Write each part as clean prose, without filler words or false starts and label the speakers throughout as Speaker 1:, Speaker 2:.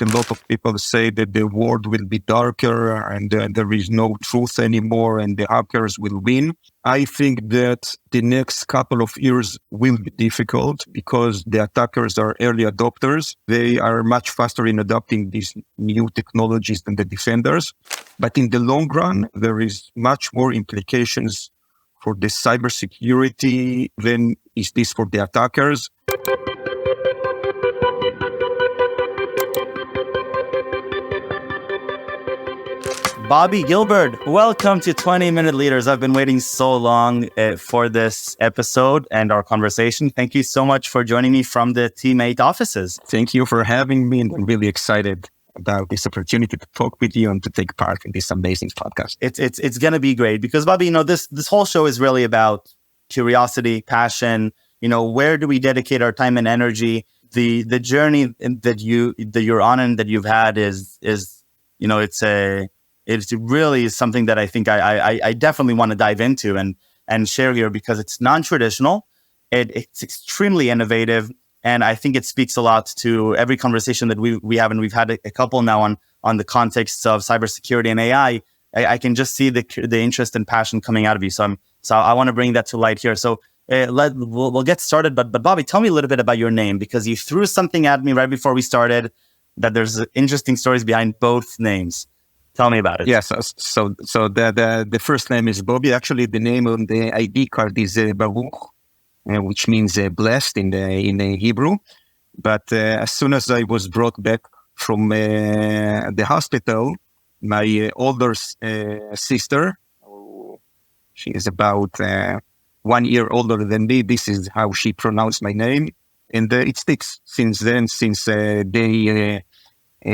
Speaker 1: a lot of people say that the world will be darker and there is no truth anymore and the hackers will win. I think that the next couple of years will be difficult because the attackers are early adopters. They are much faster in adopting these new technologies than the defenders. But in the long run, there is much more implications for the cybersecurity than is this for the attackers.
Speaker 2: Bobi, Gilbert, welcome to 20-Minute Leaders. I've been waiting so long for this episode and our conversation. Thank you so much for joining me from the Teammate offices.
Speaker 1: Thank you for having me, and I'm really excited about this opportunity to talk with you and to take part in this amazing podcast.
Speaker 2: It's going to be great because, Bobi, this whole show is really about curiosity, passion. Where do we dedicate our time and energy? The journey that you're on and that you've had is it's really something that I think I definitely want to dive into and share here because it's non-traditional. It's extremely innovative. And I think it speaks a lot to every conversation that we have. And we've had a couple now on the context of cybersecurity and AI. I can just see the interest and passion coming out of you. So I want to bring that to light here. So we'll get started. But Bobi, tell me a little bit about your name because you threw something at me right before we started that there's interesting stories behind both names. Tell me about it.
Speaker 1: Yes. So the first name is Bobi. Actually, the name on the ID card is Baruch, which means blessed in the Hebrew. But as soon as I was brought back from the hospital, my older sister, she is about 1 year older than me. This is how she pronounced my name, and it sticks since then. Since day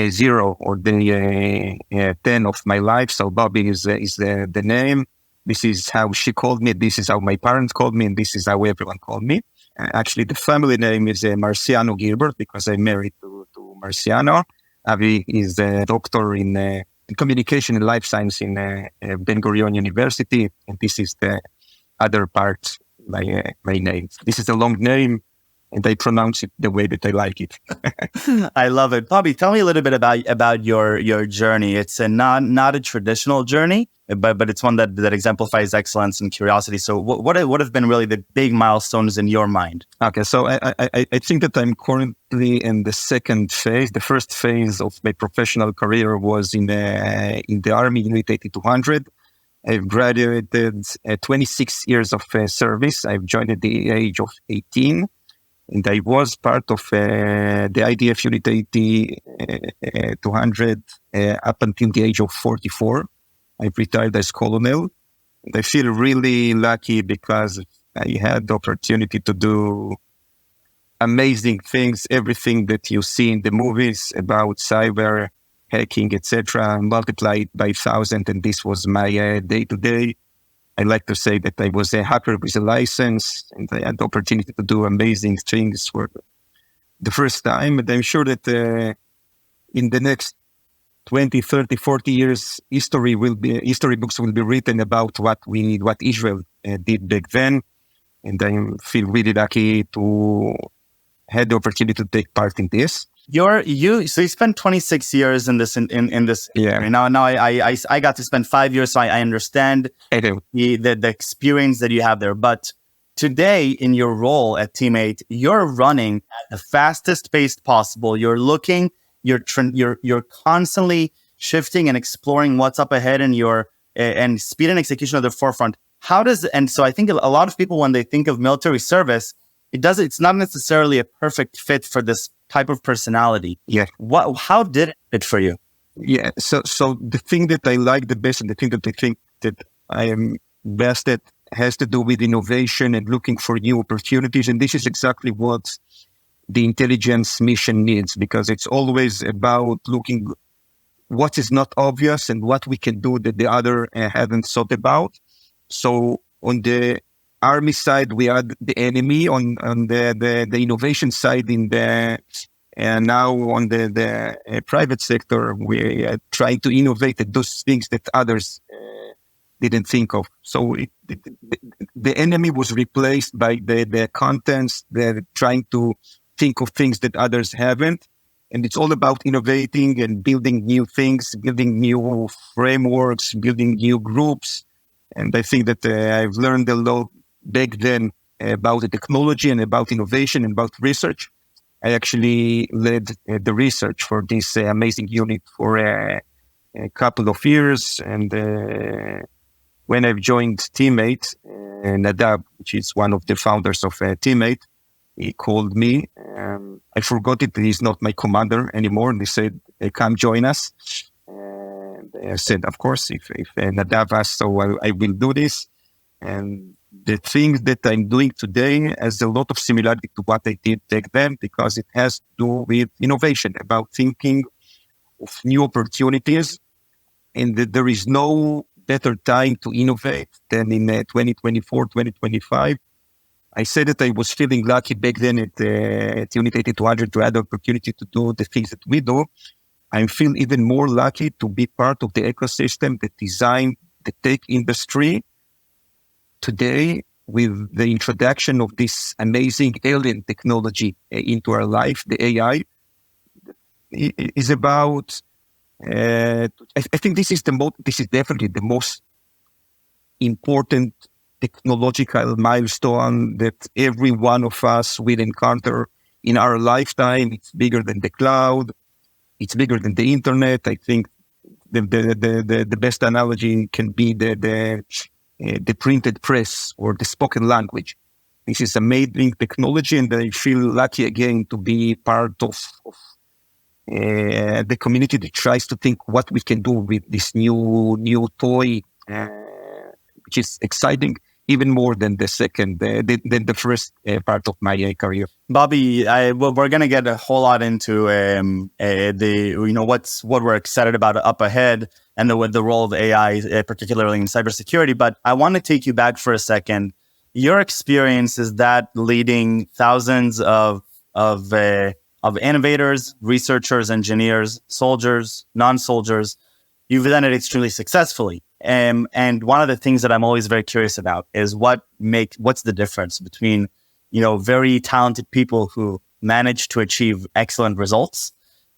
Speaker 1: 0 or day 10 of my life. So Bobi is the name. This is how she called me. This is how my parents called me. And this is how everyone called me. Actually, the family name is Marciano Gilbert because I'm married to Marciano. Avi is a doctor in communication and life science in Ben Gurion University. And this is the other part, my name. This is a long name. And I pronounce it the way that I like it.
Speaker 2: I love it. Bobi, tell me a little bit about your journey. It's not a traditional journey, but it's one that exemplifies excellence and curiosity. So what have been really the big milestones in your mind?
Speaker 1: Okay, so I think that I'm currently in the second phase. The first phase of my professional career was in the Army Unit 8200. I've graduated 26 years of service. I've joined at the age of 18. And I was part of the IDF Unit 8200 up until the age of 44. I retired as colonel. And I feel really lucky because I had the opportunity to do amazing things, everything that you see in the movies about cyber hacking, etc., multiply it by 1,000. And this was my day-to-day. I like to say that I was a hacker with a license and I had the opportunity to do amazing things for the first time. And I'm sure that in the next 20, 30, 40 years, history books will be written about what Israel did back then. And I feel really lucky to have the opportunity to take part in this.
Speaker 2: So you spent 26 years in this in this.
Speaker 1: Yeah.
Speaker 2: Now I got to spend 5 years, so I understand the experience that you have there. But today, in your role at Teammate, you're running at the fastest pace possible. You're looking, you're constantly shifting and exploring what's up ahead, and speed and execution at the forefront. So I think a lot of people, when they think of military service, it's not necessarily a perfect fit for this type of personality.
Speaker 1: Yeah.
Speaker 2: How did it fit for you?
Speaker 1: Yeah. So the thing that I like the best and the thing that I think that I am best at has to do with innovation and looking for new opportunities. And this is exactly what the intelligence mission needs, because it's always about looking what is not obvious and what we can do that the other haven't thought about. So on the Army side, we had the enemy. On the innovation side, and now on the private sector, we are trying to innovate at those things that others didn't think of. So the enemy was replaced by the contents. They're trying to think of things that others haven't. And it's all about innovating and building new things, building new frameworks, building new groups. And I think that I've learned a lot back then about the technology and about innovation and about research. I actually led the research for this amazing unit for a couple of years. And when I've joined Teammate, Nadav, which is one of the founders of Teammate, he called me. I forgot it. He's not my commander anymore. And he said, come join us. And I said, of course, if Nadav asks, so I will do this. And the thing that I'm doing today has a lot of similarity to what I did back then, because it has to do with innovation, about thinking of new opportunities. And there is no better time to innovate than in 2024, 2025. I said that I was feeling lucky back then at Unit 8200 to have the opportunity to do the things that we do. I feel even more lucky to be part of the ecosystem that designed the tech industry today with the introduction of this amazing alien technology into our life. The AI is about, I think this is definitely the most important technological milestone that every one of us will encounter in our lifetime. It's bigger than the cloud. It's bigger than the internet. I think the best analogy can be the printed press or the spoken language. This is amazing technology, and I feel lucky again to be part of the community that tries to think what we can do with this new toy, which is exciting even more than the second, than the first part of my career.
Speaker 2: Bobi, we're going to get a whole lot into what we're excited about up ahead and the role of AI, particularly in cybersecurity. But I want to take you back for a second. Your experience is that leading thousands of innovators, researchers, engineers, soldiers, non-soldiers. You've done it extremely successfully. And one of the things that I'm always very curious about is what's the difference between, very talented people who manage to achieve excellent results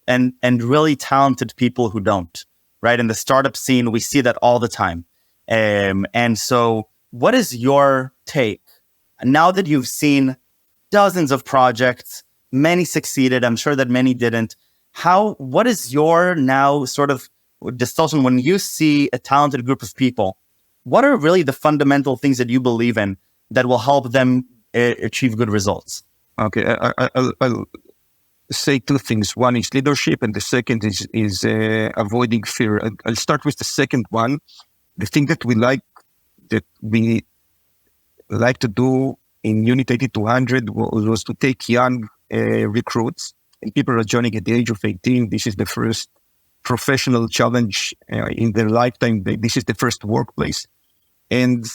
Speaker 2: and really talented people who don't, right? In the startup scene, we see that all the time. And so what is your take now that you've seen dozens of projects, many succeeded, I'm sure that many didn't. What is your now sort of distortion when you see a talented group of people? What are really the fundamental things that you believe in that will help them achieve good results?
Speaker 1: Okay, I'll say two things. One is leadership, and the second is avoiding fear. I'll start with the second one. The thing that we like to do in Unit 8200 was to take young recruits, and people are joining at the age of 18. This is the first professional challenge in their lifetime. This is the first workplace. And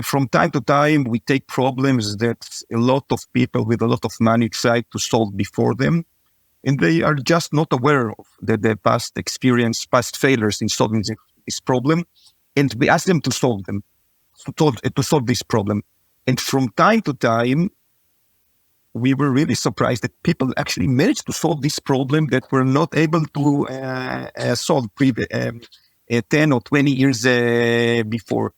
Speaker 1: from time to time, we take problems that a lot of people with a lot of money try to solve before them. And they are just not aware of the past experience, past failures in solving this problem. And we ask them to solve them, to solve this problem. And from time to time, we were really surprised that people actually managed to solve this problem that were not able to solve 10 or 20 years before.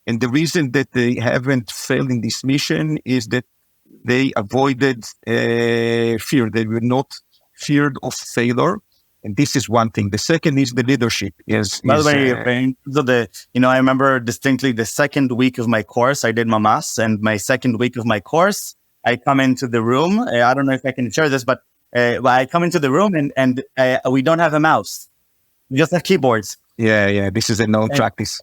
Speaker 1: And the reason that they haven't failed in this mission is that they avoided fear. They were not feared of failure. And this is one thing. The second is the leadership.
Speaker 2: By the way, I remember distinctly the second week of my course, I did Mamas, and my second week of my course, I come into the room. I don't know if I can share this, but I come into the room and we don't have a mouse. We just have keyboards.
Speaker 1: Yeah. This is a known practice.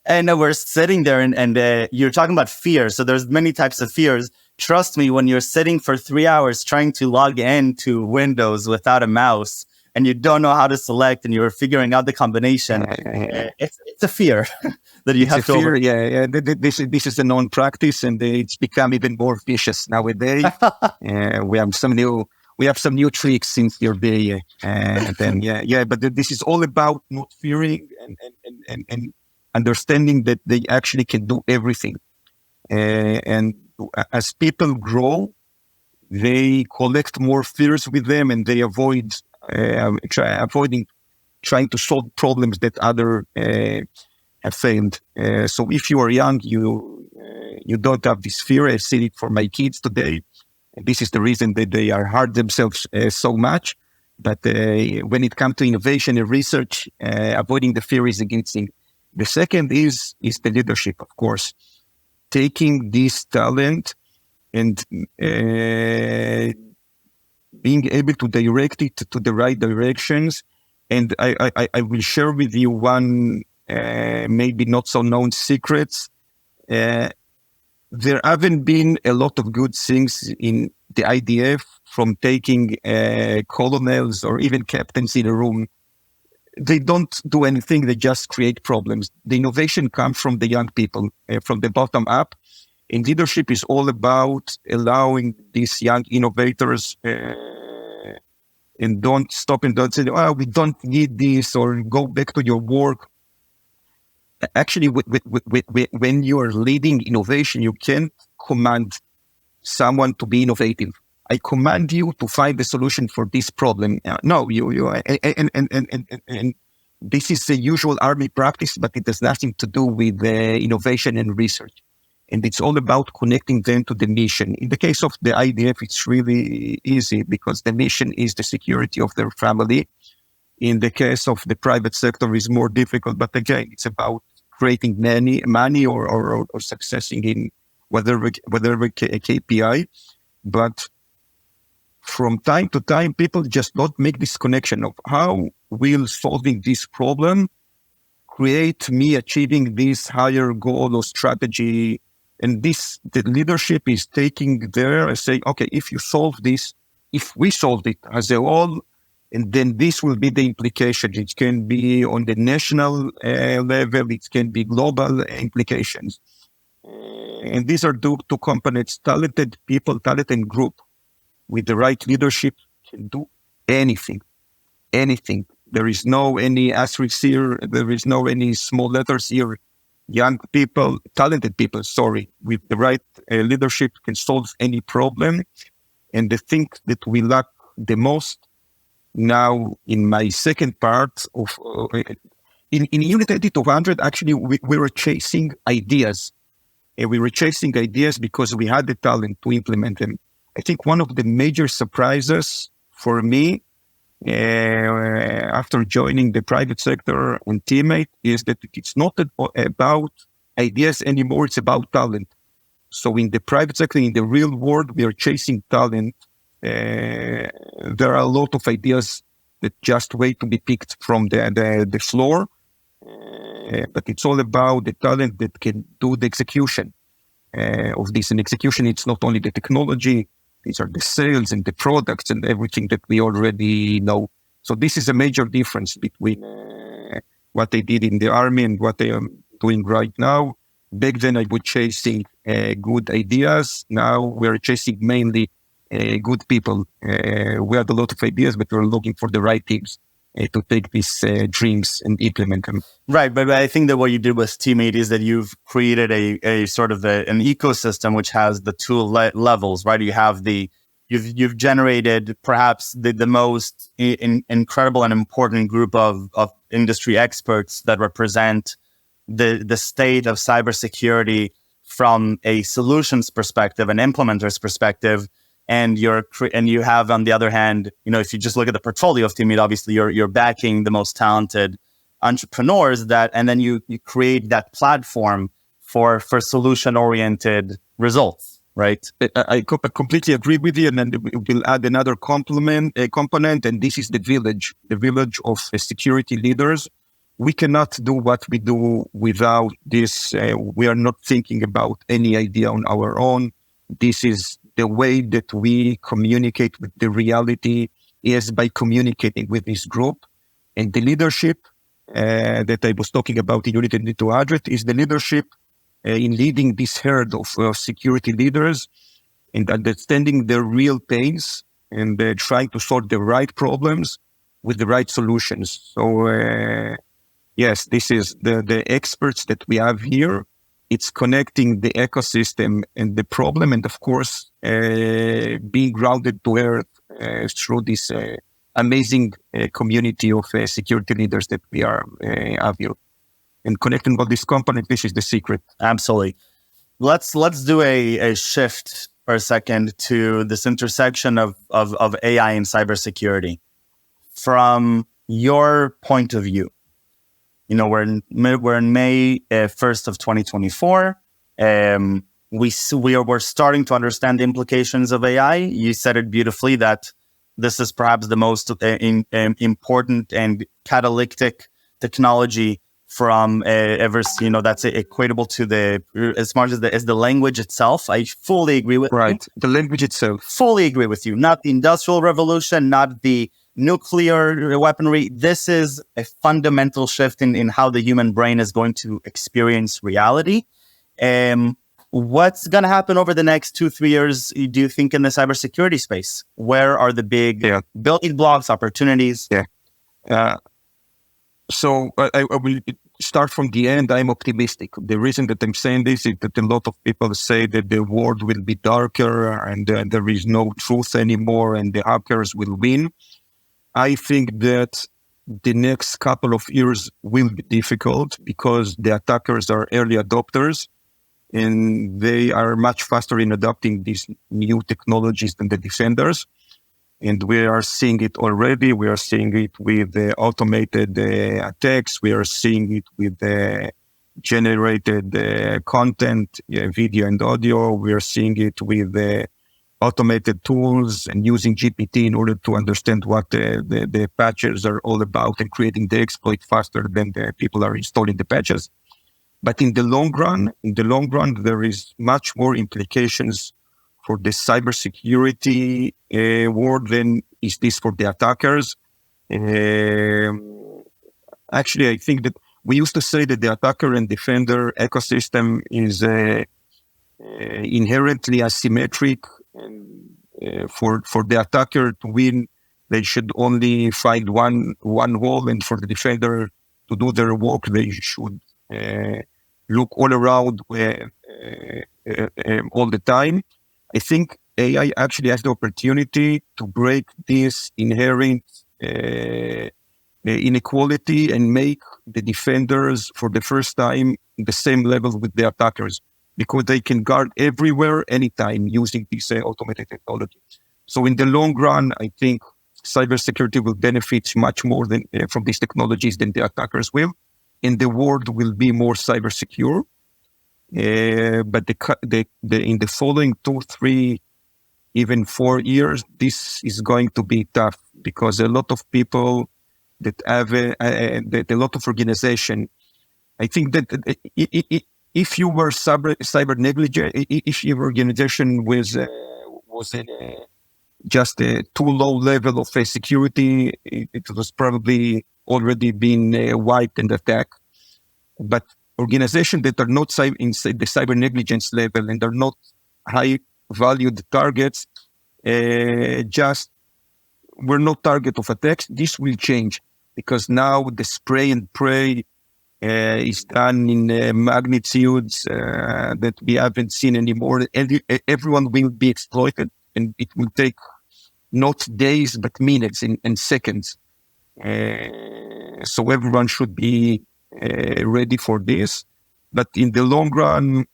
Speaker 2: And we're sitting there and you're talking about fear. So there's many types of fears. Trust me, when you're sitting for 3 hours trying to log into Windows without a mouse and you don't know how to select and you're figuring out the combination, it's a fear that you have to
Speaker 1: fear. Yeah. This is a known practice, and it's become even more vicious nowadays. We have some new tricks since your day. But this is all about not fearing and understanding that they actually can do everything. And as people grow, they collect more fears with them, and they avoid avoiding trying to solve problems that other have failed. So if you are young, you don't have this fear. I see it for my kids today. This is the reason that they are hard themselves so much. But when it comes to innovation and research, avoiding the fear is a good thing. The second is the leadership, of course. Taking this talent and being able to direct it to the right directions. And I will share with you one maybe not so known secrets. There haven't been a lot of good things in the IDF from taking colonels or even captains in a room. They don't do anything, they just create problems. The innovation comes from the young people, from the bottom up. And leadership is all about allowing these young innovators and don't stop and don't say, oh, we don't need this, or go back to your work. Actually, when you are leading innovation, you can't command someone to be innovative. I command you to find the solution for this problem. No, and this is the usual army practice, but it has nothing to do with innovation and research. And it's all about connecting them to the mission. In the case of the IDF, it's really easy because the mission is the security of their family. In the case of the private sector, it's more difficult. But again, it's about creating money or successing in whatever KPI. But from time to time, people just don't make this connection of how will solving this problem create me achieving this higher goal or strategy. And the leadership is taking there and saying, okay, if you solve this, if we solve it as a whole, and then this will be the implication. It can be on the national level, it can be global implications. And these are due to components, talented people, talented group with the right leadership can do anything. There is no any asterisks here. There is no any small letters here. Young people, talented people, with the right leadership can solve any problem. And the thing that we lack the most now in my second part of, in Unit 8200, actually, we were chasing ideas. We were chasing ideas because we had the talent to implement them. I think one of the major surprises for me after joining the private sector and teammate is that it's not about ideas anymore, it's about talent. So in the private sector, in the real world, we are chasing talent. There are a lot of ideas that just wait to be picked from the floor. But it's all about the talent that can do the execution of this. And execution, it's not only the technology, these are the sales and the products and everything that we already know. So this is a major difference between what I did in the army and what I am doing right now. Back then, I was chasing good ideas. Now we're chasing mainly good people. We had a lot of ideas, but we're looking for the right teams to take these dreams and implement them.
Speaker 2: Right, but I think that what you did with Teammate is that you've created a sort of an ecosystem which has the two levels, right? You have you've generated perhaps the most incredible and important group of industry experts that represent the state of cybersecurity from a solutions perspective, an implementer's perspective. And you have, on the other hand, if you just look at the portfolio of Teammate, obviously you're backing the most talented entrepreneurs and then you create that platform for solution-oriented results, right?
Speaker 1: I completely agree with you, and then we'll add another component, and this is the village of security leaders. We cannot do what we do without this. We are not thinking about any idea on our own. This is the way that we communicate with the reality is by communicating with this group. And the leadership that I was talking about in Unit 8200 is the leadership in leading this herd of security leaders and understanding their real pains and trying to solve the right problems with the right solutions. So, yes, this is the experts that we have here. It's connecting the ecosystem and the problem, and of course, being grounded to earth through this amazing community of security leaders that we have here. And connecting all these components, this is the secret.
Speaker 2: Absolutely. Let's do a shift for a second to this intersection of AI and cybersecurity. From your point of view, we're in May 1st of 2024. We're starting to understand the implications of AI. You said it beautifully that this is perhaps the most important and catalytic technology from ever, that's equatable to as much as the language itself. I fully agree with
Speaker 1: you. The language itself.
Speaker 2: Fully agree with you. Not the Industrial Revolution, not the nuclear weaponry. This is a fundamental shift in how the human brain is going to experience reality. What's going to happen over the next 2-3 years, do you think, in the cybersecurity space? Where are the big building blocks, opportunities?
Speaker 1: So I will start from the end. I'm optimistic. The reason that I'm saying this is that a lot of people say that the world will be darker and there is no truth anymore and the hackers will win. I think that the next couple of years will be difficult because the attackers are early adopters and they are much faster in adopting these new technologies than the defenders. And we are seeing it already. We are seeing it with the automated attacks. We are seeing it with the generated content, video and audio. We are seeing it with the automated tools and using GPT in order to understand what the patches are all about and creating the exploit faster than the people are installing the patches. But in the long run, there is much more implications for the cybersecurity world than is this for the attackers. Actually, I think that we used to say that the attacker and defender ecosystem is inherently asymmetric. And for the attacker to win, they should only find one hole, and for the defender to do their work, they should look all around all the time. I think AI actually has the opportunity to break this inherent inequality and make the defenders for the first time the same level with the attackers, because they can guard everywhere, anytime using this automated technology. So in the long run, I think cybersecurity will benefit much more than from these technologies than the attackers will, and the world will be more cyber secure. But in the following 2, 3, even 4 years, this is going to be tough because a lot of people that have a lot of organization. I think that if you were cyber negligent, if your organization was in just a too low level of security, it was probably already been wiped and attacked. But organizations that are not in the cyber negligence level and are not high valued targets, just were not target of attacks. This will change because now the spray and pray is done in magnitudes that we haven't seen anymore. Everyone will be exploited, and it will take not days but minutes and seconds. So everyone should be ready for this. But in the long run,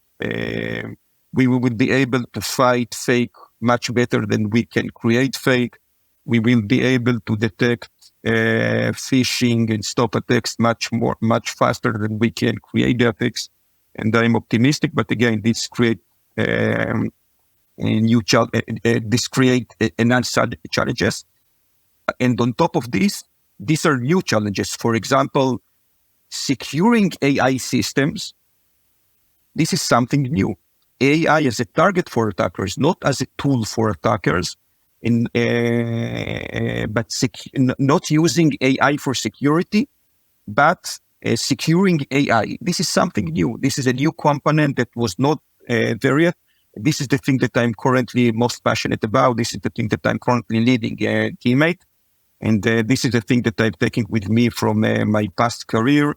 Speaker 1: we will be able to fight fake much better than we can create fake. We will be able to detect phishing and stop attacks much faster than we can create the attacks. And I'm optimistic, but again, this create unanswered challenges. And on top of this, these are new challenges. For example, securing AI systems. This is something new. AI as a target for attackers, not as a tool for attackers, but not using AI for security, but securing AI. This is something new. This is a new component that was not there yet. This is the thing that I'm currently most passionate about. This is the thing that I'm currently leading a teammate. And this is the thing that I've taken with me from my past career,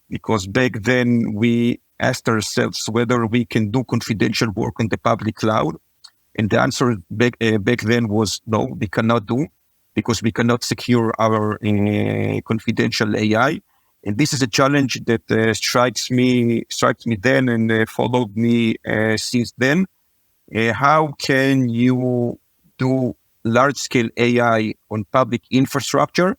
Speaker 1: because back then we asked ourselves whether we can do confidential work on the public cloud. And the answer back then was no, we cannot do. because we cannot secure our confidential AI. And this is a challenge that strikes me then and followed me since then. How can you do large-scale AI on public infrastructure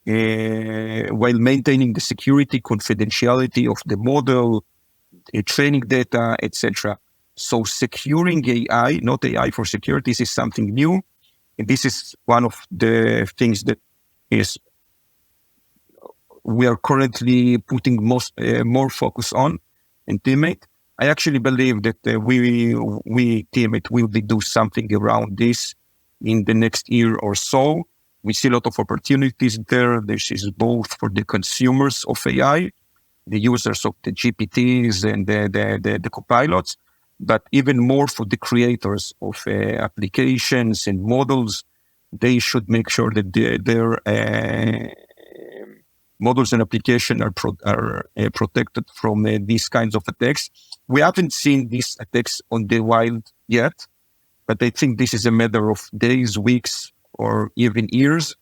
Speaker 1: while maintaining the security, confidentiality of the model, training data, etc.? So securing AI, not AI for security, this is something new. And this is one of the things that is we are currently putting more focus on in Teammate. I actually believe that we Teammate will do something around this in the next year or so. We see a lot of opportunities there. This is both for the consumers of AI, the users of the GPTs and the copilots, but even more for the creators of applications and models. They should make sure that their models and applications are protected from these kinds of attacks. We haven't seen these attacks on the wild yet, but I think this is a matter of days, weeks, or even years.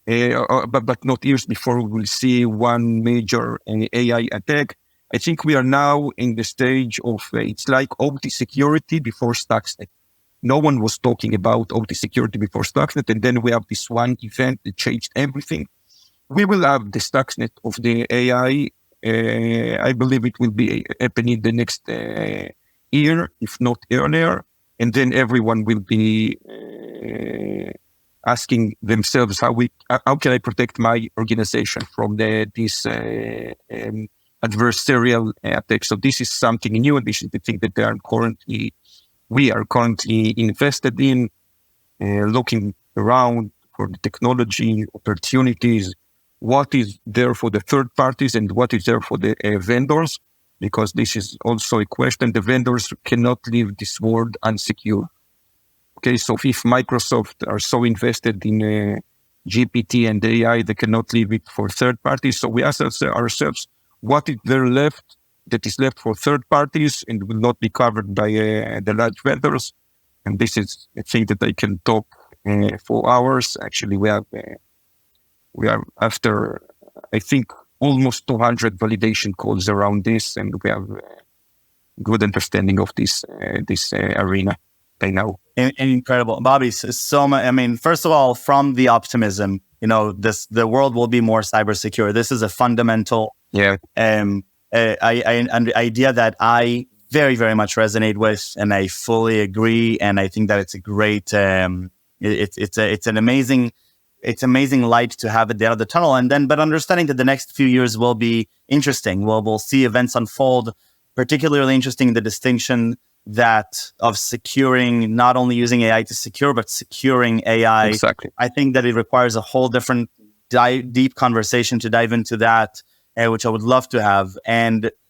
Speaker 1: But not years before we will see one major AI attack. I think we are now in the stage of it's like OT security before Stuxnet. No one was talking about OT security before Stuxnet, and then we have this one event that changed everything. We will have the Stuxnet of the AI. I believe it will be happening the next year, if not earlier, and then everyone will be asking themselves how can I protect my organization from this adversarial attack. So this is something new, and this is the thing that we are currently invested in, looking around for the technology opportunities, what is there for the third parties and what is there for the vendors, because this is also a question. The vendors cannot leave this world unsecure. Okay, so if Microsoft are so invested in GPT and AI, they cannot leave it for third parties. So we ask ourselves, what is there left that is left for third parties and will not be covered by the large vendors? And this is a thing that I can talk for hours. Actually, we are after, I think, almost 200 validation calls around this, and we have good understanding of this arena by now.
Speaker 2: Incredible, Bobi. So much. I mean, first of all, from the optimism, the world will be more cyber secure. This is a fundamental idea that I very, very much resonate with, and I fully agree. And I think that it's a great, it's amazing light to have at the end of the tunnel. But understanding that the next few years will be interesting. We'll see events unfold. Particularly interesting, the distinction that of securing, not only using AI to secure, but securing AI.
Speaker 1: Exactly.
Speaker 2: I think that it requires a whole different deep conversation to dive into that, which I would love to have.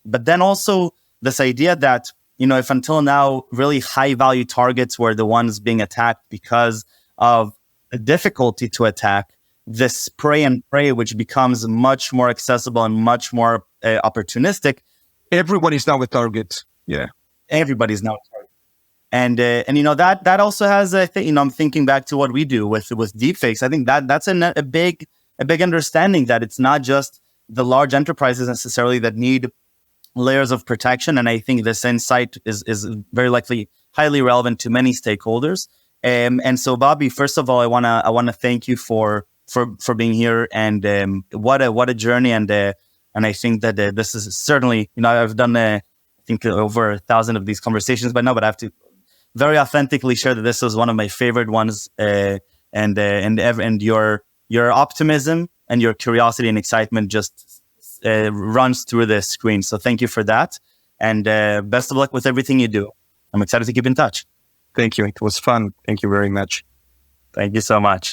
Speaker 2: But then also this idea that, if until now really high value targets were the ones being attacked because of the difficulty to attack, this spray and pray, which becomes much more accessible and much more opportunistic.
Speaker 1: Everyone is now a target. Yeah.
Speaker 2: Everybody's now a target. And that also has a thing, I'm thinking back to what we do with deepfakes. I think that's a big understanding that it's not just the large enterprises necessarily that need layers of protection. And I think this insight is very likely highly relevant to many stakeholders. And so, Bobi, first of all, I wanna thank you for being here, and what a journey. And I think that this is certainly, I've done I think over 1,000 of these conversations by now, but I have to very authentically share that this was one of my favorite ones. And your optimism and your curiosity and excitement just runs through the screen. So thank you for that, and best of luck with everything you do. I'm excited to keep in touch.
Speaker 1: Thank you. It was fun. Thank you very much.
Speaker 2: Thank you so much.